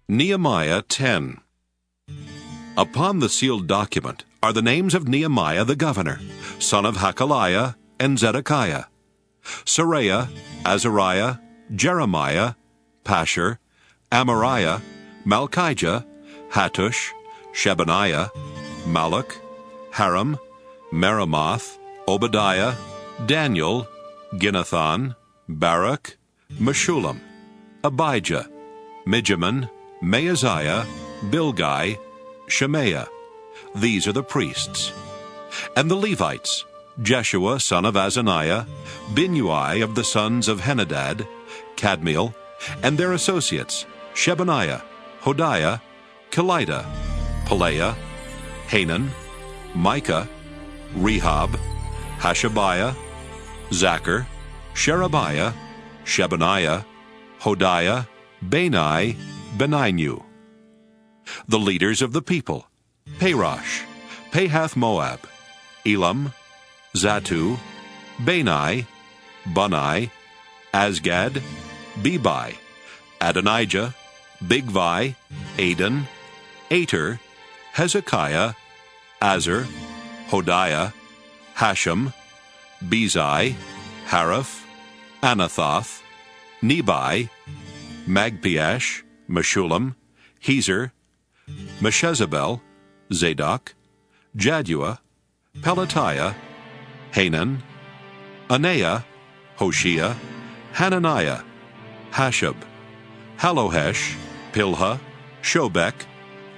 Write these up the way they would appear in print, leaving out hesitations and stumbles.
Nehemiah 10. Upon the sealed document are the names of Nehemiah the governor, son of Hakaliah, and Zedekiah, Seraiah, Azariah, Jeremiah, Pashur, Amariah, Malchijah, Hattush, Shebaniah, Malluch, Haram, Meremoth, Obadiah, Daniel, Ginnathan, Baruch, Meshullam, Abijah, Mijamin, Maaziah, Bilgai, Shemaiah. These are the priests. And the Levites, Jeshua son of Azaniah, Binnui of the sons of Henadad, Kadmiel, and their associates, Shebaniah, Hodiah, Kelita, Pelaiah, Hanan, Micah, Rehob, Hashabiah, Zachar, Sherebiah, Shebaniah, Hodiah, Bani, Beninu. The leaders of the people, Parosh, Pahath-Moab, Elam, Zatu, Bani, Bunai, Azgad, Bebai, Adonijah, Bigvai, Adon, Ater, Hezekiah, Azar, Hodiah, Hashem, Bezai, Haraph, Anathoth, Nebai, Magpiash, Meshullam, Hezer, Meshezabel, Zadok, Jaddua, Pelatiah, Hanan, Anaiah, Hoshea, Hananiah, Hashab, Halohesh, Pilha, Shobek,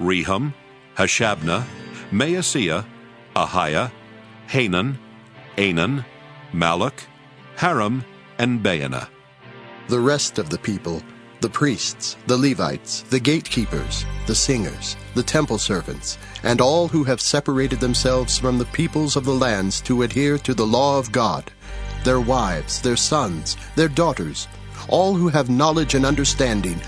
Rehum, Hashabnah, Maaseiah, Ahiah, Hanan, Anan, Malluch, Haram, and Baanah. The rest of the people, the priests, the Levites, the gatekeepers, the singers, the temple servants, and all who have separated themselves from the peoples of the lands to adhere to the law of God, their wives, their sons, their daughters, all who have knowledge and understanding,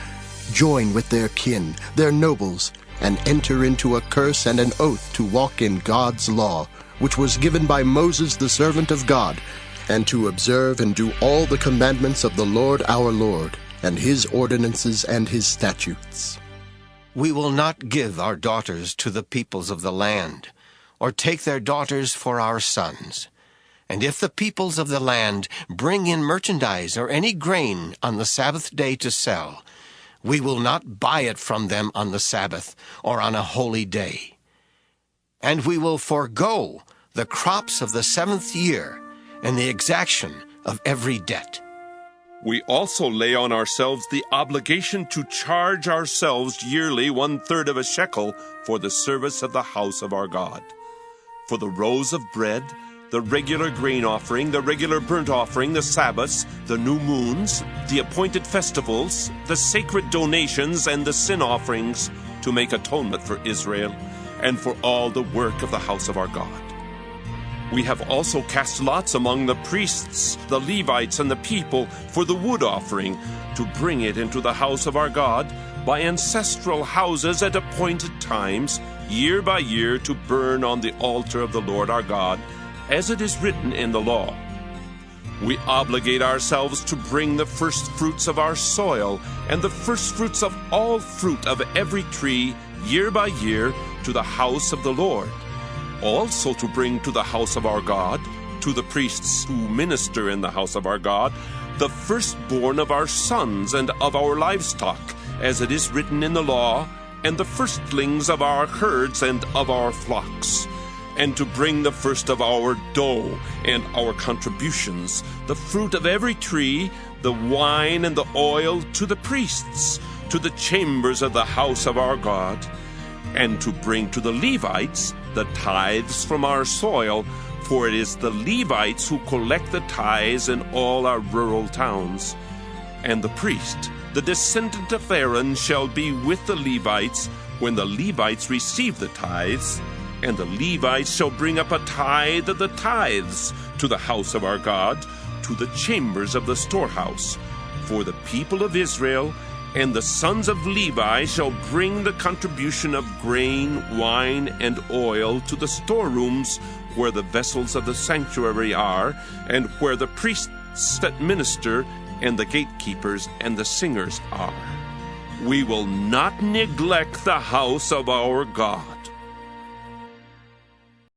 join with their kin, their nobles, and enter into a curse and an oath to walk in God's law, which was given by Moses the servant of God, and to observe and do all the commandments of the Lord our Lord, and his ordinances and his statutes. We will not give our daughters to the peoples of the land, or take their daughters for our sons. And if the peoples of the land bring in merchandise or any grain on the Sabbath day to sell, we will not buy it from them on the Sabbath or on a holy day. And we will forego the crops of the 7th year and the exaction of every debt. We also lay on ourselves the obligation to charge ourselves yearly 1/3 of a shekel for the service of the house of our God, for the rows of bread, the regular grain offering, the regular burnt offering, the Sabbaths, the new moons, the appointed festivals, the sacred donations, and the sin offerings, to make atonement for Israel and for all the work of the house of our God. We have also cast lots among the priests, the Levites, and the people for the wood offering, to bring it into the house of our God by ancestral houses at appointed times, year by year, to burn on the altar of the Lord our God, as it is written in the law. We obligate ourselves to bring the first fruits of our soil and the first fruits of all fruit of every tree, year by year, to the house of the Lord. Also to bring to the house of our God, to the priests who minister in the house of our God, the firstborn of our sons and of our livestock, as it is written in the law, and the firstlings of our herds and of our flocks, and to bring the first of our dough and our contributions, the fruit of every tree, the wine and the oil, to the priests, to the chambers of the house of our God, and to bring to the Levites the tithes from our soil, for it is the Levites who collect the tithes in all our rural towns. And the priest, the descendant of Aaron, shall be with the Levites when the Levites receive the tithes, and the Levites shall bring up a tithe of the tithes to the house of our God, to the chambers of the storehouse. For the people of Israel and the sons of Levi shall bring the contribution of grain, wine, and oil to the storerooms where the vessels of the sanctuary are, and where the priests that minister and the gatekeepers and the singers are. We will not neglect the house of our God.